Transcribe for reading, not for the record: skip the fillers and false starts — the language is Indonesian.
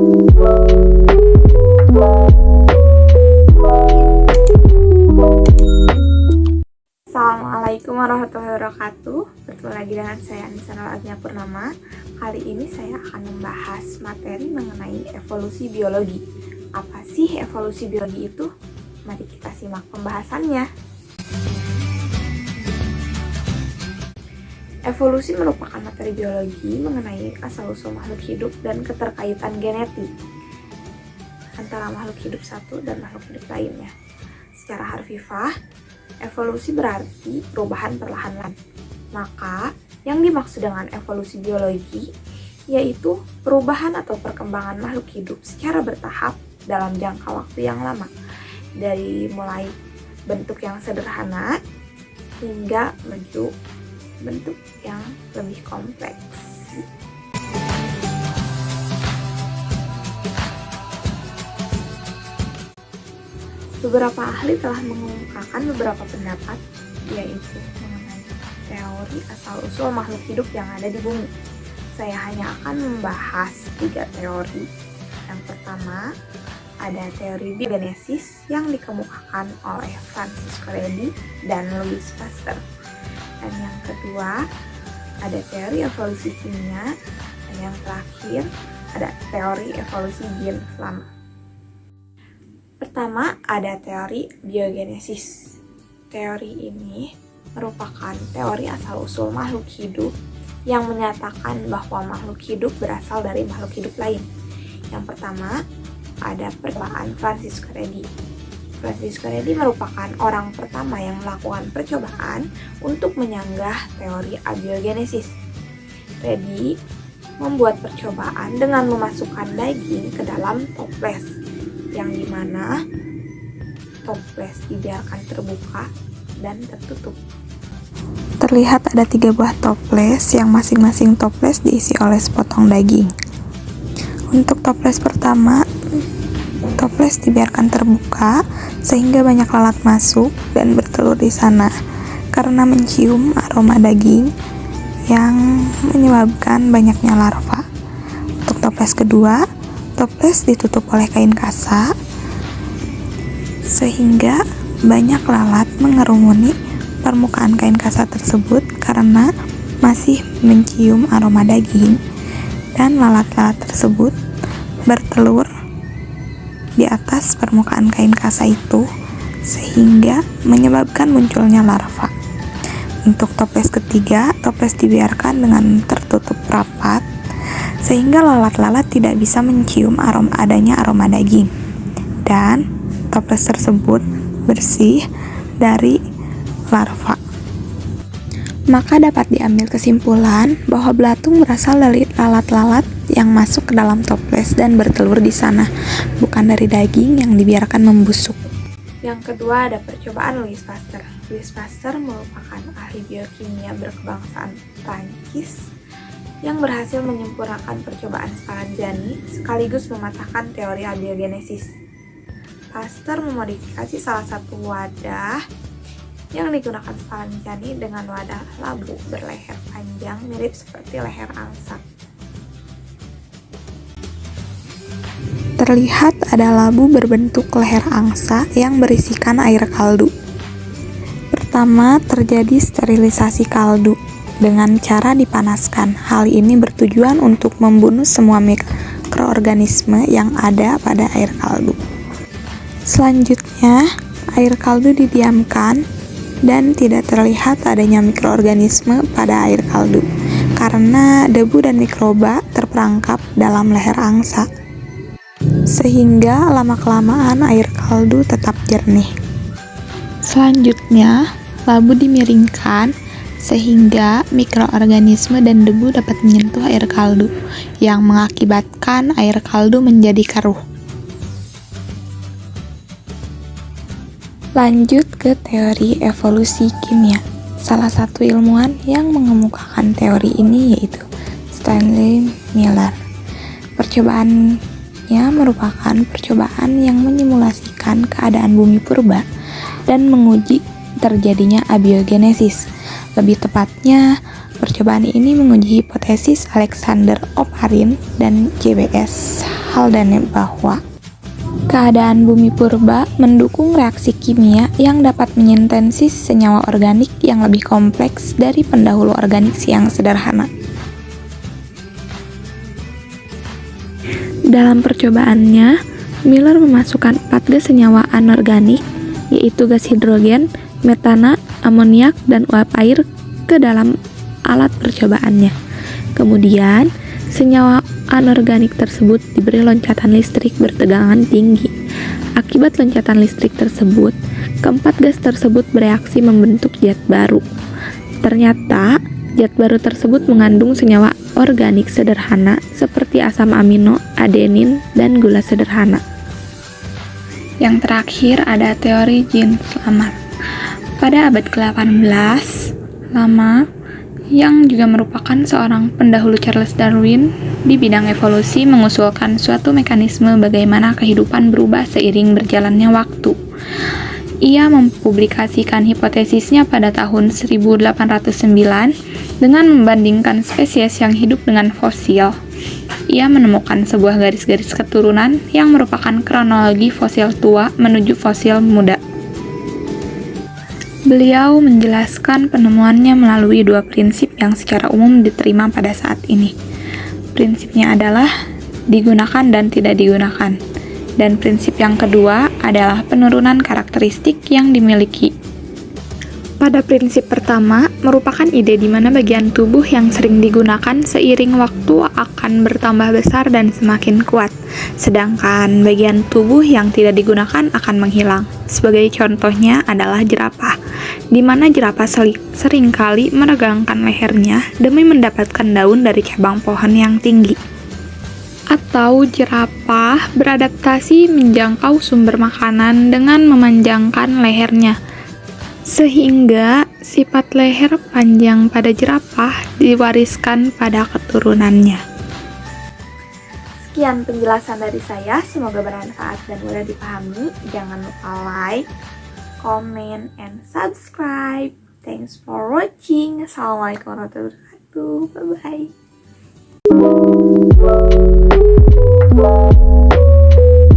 Assalamualaikum warahmatullahi wabarakatuh. Bertemu lagi dengan saya Anissa Agnia Purnama. Kali ini saya akan membahas materi mengenai evolusi biologi. Apa sih evolusi biologi itu? Mari kita simak pembahasannya. Evolusi merupakan materi biologi mengenai asal-usul makhluk hidup dan keterkaitan genetik antara makhluk hidup satu dan makhluk hidup lainnya. Secara harfiah, evolusi berarti perubahan perlahan-lahan. Maka, yang dimaksud dengan evolusi biologi yaitu perubahan atau perkembangan makhluk hidup secara bertahap dalam jangka waktu yang lama, dari mulai bentuk yang sederhana hingga menuju bentuk yang lebih kompleks. Beberapa ahli telah mengungkapkan beberapa pendapat, yaitu mengenai teori asal-usul makhluk hidup yang ada di bumi. Saya hanya akan membahas 3 teori. Yang pertama, ada teori biogenesis yang dikemukakan oleh Francisco Redi dan Louis Pasteur. Dan yang kedua, ada teori evolusi kimia. Dan yang terakhir, ada teori evolusi gen lama. Pertama, ada teori biogenesis. Teori ini merupakan teori asal-usul makhluk hidup yang menyatakan bahwa makhluk hidup berasal dari makhluk hidup lain. Yang pertama, ada percobaan Francisco Redi. Francisco Redi merupakan orang pertama yang melakukan percobaan untuk menyanggah teori abiogenesis. Redi membuat percobaan dengan memasukkan daging ke dalam toples, yang dimana toples dibiarkan terbuka dan tertutup. Terlihat ada 3 buah toples yang masing-masing toples diisi oleh sepotong daging. Untuk toples pertama, toples dibiarkan terbuka sehingga banyak lalat masuk dan bertelur di sana karena mencium aroma daging yang menyebabkan banyaknya larva. Untuk toples kedua, toples ditutup oleh kain kasa sehingga banyak lalat mengerumuni permukaan kain kasa tersebut karena masih mencium aroma daging, dan lalat-lalat tersebut bertelur di atas permukaan kain kasa itu sehingga menyebabkan munculnya larva. Untuk toples ketiga, toples dibiarkan dengan tertutup rapat sehingga lalat-lalat tidak bisa mencium adanya aroma daging, dan toples tersebut bersih dari larva. Maka dapat diambil kesimpulan bahwa belatung berasal dari lalat-lalat yang masuk ke dalam toples dan bertelur di sana, bukan dari daging yang dibiarkan membusuk. Yang kedua, ada percobaan Louis Pasteur. Louis Pasteur merupakan ahli biokimia berkebangsaan Prancis yang berhasil menyempurnakan percobaan Spallanzani sekaligus mematahkan teori abiogenesis. Pasteur memodifikasi salah satu wadah yang digunakan Spallanzani dengan wadah labu berleher panjang mirip seperti leher angsa. Terlihat ada labu berbentuk leher angsa yang berisikan air kaldu. Pertama, terjadi sterilisasi kaldu dengan cara dipanaskan. Hal ini bertujuan untuk membunuh semua mikroorganisme yang ada pada air kaldu. Selanjutnya, air kaldu didiamkan dan tidak terlihat adanya mikroorganisme pada air kaldu karena debu dan mikroba terperangkap dalam leher angsa, sehingga lama-kelamaan air kaldu tetap jernih. Selanjutnya, labu dimiringkan sehingga mikroorganisme dan debu dapat menyentuh air kaldu yang mengakibatkan air kaldu menjadi keruh. Lanjut ke teori evolusi kimia. Salah satu ilmuwan yang mengemukakan teori ini yaitu Stanley Miller. Percobaannya merupakan percobaan yang menyimulasikan keadaan bumi purba dan menguji terjadinya abiogenesis. Lebih tepatnya, percobaan ini menguji hipotesis Alexander Oparin dan JBS Haldane bahwa keadaan bumi purba mendukung reaksi kimia yang dapat menyintesis senyawa organik yang lebih kompleks dari pendahulu organik yang sederhana. Dalam percobaannya, Miller memasukkan 4 gas senyawa anorganik, yaitu gas hidrogen, metana, amoniak, dan uap air ke dalam alat percobaannya. Kemudian, senyawa anorganik tersebut diberi loncatan listrik bertegangan tinggi. Akibat loncatan listrik tersebut, keempat gas tersebut bereaksi membentuk zat baru. Ternyata, zat baru tersebut mengandung senyawa organik sederhana seperti asam amino, adenin, dan gula sederhana. Yang terakhir ada teori Jean Lama. Pada abad ke-18, Lama yang juga merupakan seorang pendahulu Charles Darwin di bidang evolusi mengusulkan suatu mekanisme bagaimana kehidupan berubah seiring berjalannya waktu. Ia mempublikasikan hipotesisnya pada tahun 1809 dengan membandingkan spesies yang hidup dengan fosil. Ia menemukan sebuah garis-garis keturunan yang merupakan kronologi fosil tua menuju fosil muda. Beliau menjelaskan penemuannya melalui 2 prinsip yang secara umum diterima pada saat ini. Prinsipnya adalah digunakan dan tidak digunakan. Dan prinsip yang kedua adalah penurunan karakteristik yang dimiliki. Pada prinsip pertama, merupakan ide di mana bagian tubuh yang sering digunakan seiring waktu akan bertambah besar dan semakin kuat, sedangkan bagian tubuh yang tidak digunakan akan menghilang. Sebagai contohnya adalah jerapah, di mana jerapah seringkali meregangkan lehernya demi mendapatkan daun dari cabang pohon yang tinggi. Atau jerapah beradaptasi menjangkau sumber makanan dengan memanjangkan lehernya, sehingga sifat leher panjang pada jerapah diwariskan pada keturunannya. Sekian penjelasan dari saya, semoga bermanfaat dan mudah dipahami. Jangan lupa like, comment, and subscribe. Thanks for watching. Assalamualaikum warahmatullahi wabarakatuh. Bye-bye.